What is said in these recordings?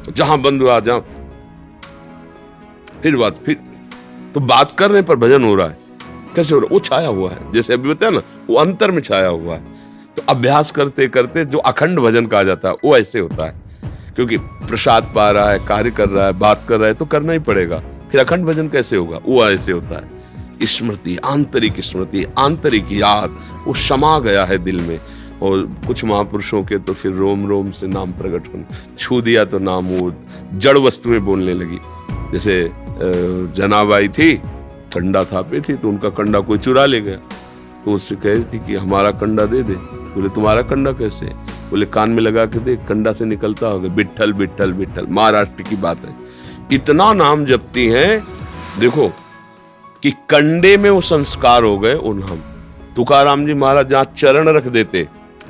जहां बंद हुआ जहां फिर तो बात कर रहे हैं पर भजन हो रहा है। कैसे हो रहा है? वो छाया हुआ है, जैसे अभी बताया ना, वो अंतर में छाया हुआ है। तो अभ्यास करते करते जो अखंड भजन कहा जाता है वो ऐसे होता है, क्योंकि प्रसाद पा रहा है, कार्य कर रहा है, बात कर रहा है तो करना ही पड़ेगा। फिर अखंड भजन कैसे होगा? वो ऐसे होता है, स्मृति, आंतरिक याद वो समा गया है दिल में। और कुछ महापुरुषों के तो फिर रोम रोम से नाम प्रकट होने, छू दिया तो नाम वो जड़ वस्तुएं बोलने लगी। जैसे जनाबाई थी, कंडा थापे थी, तो उनका कंडा कोई चुरा ले गया, तो उससे कह रही थी कि हमारा कंडा दे दे। बोले तुम्हारा कंडा कैसे? बोले कान में लगा के देख, कंडा से निकलता होगा विट्ठल विट्ठल विट्ठल। महाराष्ट्र की बात है, इतना नाम जपती हैं देखो कि कंडे में वो संस्कार हो गए। उन हम तुकाराम जी महाराज जहां चरण रख देते,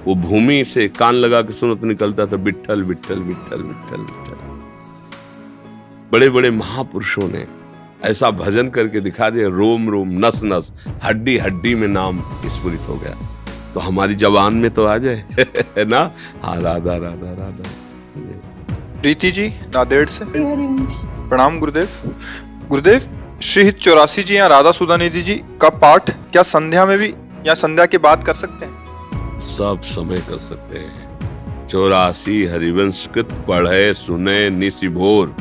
वो भूमि से कान लगा के सुनो तो निकलता था विट्ठल विट्ठल विट्ठल विट्ठल विट्ठल। बड़े बड़े महापुरुषों ने ऐसा भजन करके दिखा दिया, रोम रोम नस नस हड्डी हड्डी में नाम स्फुरित हो गया। तो हमारी जबान में तो आ जाए है ना। हाँ, राधा राधा राधा। प्रीति जी नांदेड़ से, प्रणाम गुरुदेव। गुरुदेव, श्री हित 84 जी या राधा सुधानिधि जी का पाठ क्या संध्या में भी या संध्या के बाद कर सकते हैं? सब समय कर सकते हैं। 84 हरिवंश कृत पढ़े सुने निशिभोर,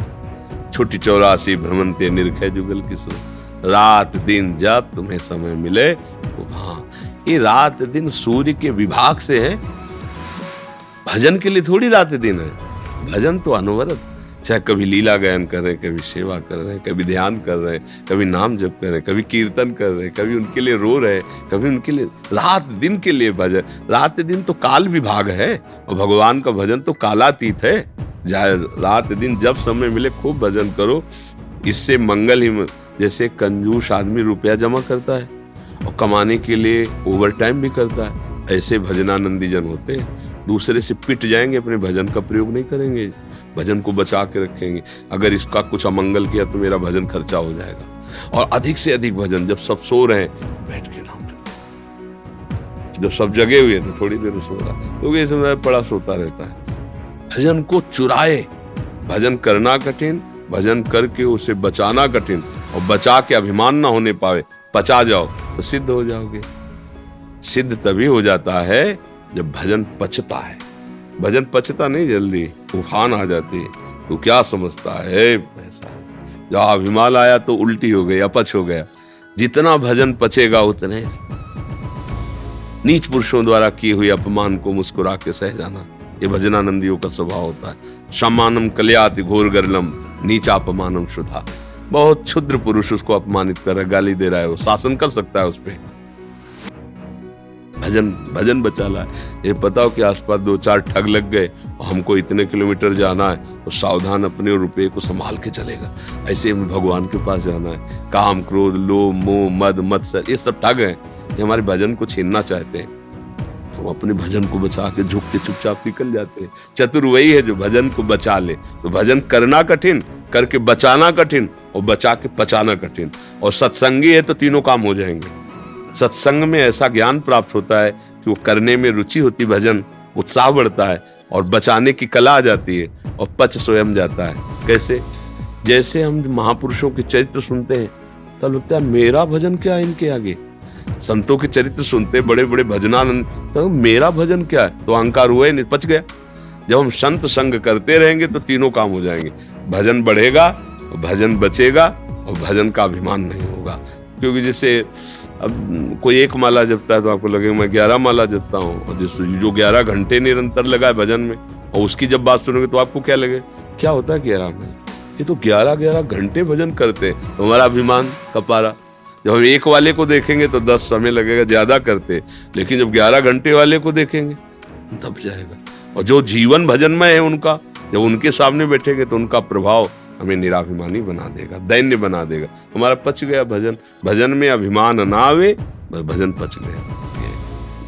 छुट्टी 84 भ्रमंते निरखे जुगल किशोर। रात दिन जब तुम्हें समय मिले। हाँ, ये रात दिन सूर्य के विभाग से है, भजन के लिए थोड़ी रात दिन है। भजन तो अनवरत, चाहे कभी लीला गायन कर रहे हैं, कभी सेवा कर रहे हैं, कभी ध्यान कर रहे हैं, कभी नाम जप कर रहे हैं, कभी कीर्तन कर रहे हैं, कभी उनके लिए रो रहे हैं, कभी उनके लिए रात दिन के लिए भजन। रात दिन तो काल विभाग है और भगवान का भजन तो कालातीत है। रात दिन जब समय मिले खूब भजन करो, इससे मंगल ही। जैसे कंजूस आदमी रुपया जमा करता है और कमाने के लिए ओवर टाइम भी करता है, ऐसे भजनानंदी जन होते हैं। दूसरे से पिट जाएंगे, अपने भजन का प्रयोग नहीं करेंगे, भजन को बचा के रखेंगे। अगर इसका कुछ अमंगल किया तो मेरा भजन खर्चा हो जाएगा। और अधिक से अधिक भजन, जब सब सो रहे हैं बैठ के नाम जप। जब सब जगे हुए थे थोड़ी देर सो रहा, तो ये समय पड़ा सोता रहता है। भजन को चुराए, भजन करना कठिन, भजन करके उसे बचाना कठिन, और बचा के अभिमान ना होने पावे, पचा जाओ तो सिद्ध हो जाओगे। सिद्ध तभी हो जाता है जब भजन पचता है। भजन पचता नहीं जल्दी, तूफान आ जाती है। तो क्या समझता है ऐसा? जब अभिमान आया तो उल्टी हो गई, अपच हो गया। जितना भजन पचेगा उतने नीच पुरुषों द्वारा की हुई अपमान को मुस्कुरा के सह जाना, ये भजनानंदियों का स्वभाव होता है। सम्मानम कल्याति घोर गरलम नीचा अपमानम शुद्धा। बहुत क्षुद्र पुरुष उसको अपमानित कर रहा है, गाली दे रहा है, वो शासन कर सकता है उस पर। भजन बचा ला। ये पता हो कि आसपास 2-4 ठग लग गए और हमको इतने किलोमीटर जाना है, तो सावधान अपने रुपये को संभाल के चलेगा। ऐसे हमें भगवान के पास जाना है। काम क्रोध लोभ मोह मद मत्सर ये सब ठग हैं, ये हमारे भजन को छीनना चाहते हैं। तो अपने भजन को बचा के झुक के चुपचाप निकल जाते हैं। चतुर वही है जो भजन को बचा ले। तो भजन करना कठिन, करके बचाना कठिन, और बचा के पचाना कठिन। और सत्संगी है तो तीनों काम हो जाएंगे। सत्संग में ऐसा ज्ञान प्राप्त होता है कि वो करने में रुचि होती, भजन उत्साह बढ़ता है, और बचाने की कला आ जाती है, और पच स्वयं जाता है। कैसे? जैसे हम महापुरुषों के चरित्र सुनते हैं तब लगता है मेरा भजन क्या है इनके आगे। संतों के चरित्र सुनते बड़े बड़े भजनानंद, तो मेरा भजन क्या है? तो अहंकार हुआ ही नहीं, पच गया। जब हम संत संग करते रहेंगे तो तीनों काम हो जाएंगे। भजन बढ़ेगा, भजन बचेगा, और भजन का अभिमान नहीं होगा। क्योंकि जैसे अब कोई एक माला जपता है तो आपको लगेगा मैं 11 माला जपता हूँ, और जो 11 घंटे निरंतर लगा है भजन में, और उसकी जब बात सुनोगे तो आपको क्या लगे, क्या होता है 11 में? ये तो 11 घंटे भजन करते हैं। तो हमारा अभिमान कपारा। जब हम एक वाले को देखेंगे तो 10 समय लगेगा, ज्यादा करते, लेकिन जब 11 घंटे वाले को देखेंगे तब जाएगा। और जो जीवन भजनमय है उनका, जब उनके सामने बैठेंगे तो उनका प्रभाव हमें निराभिमानी बना देगा, दैन्य बना देगा। हमारा पच गया भजन। भजन में अभिमान ना आवे, भजन पच गया।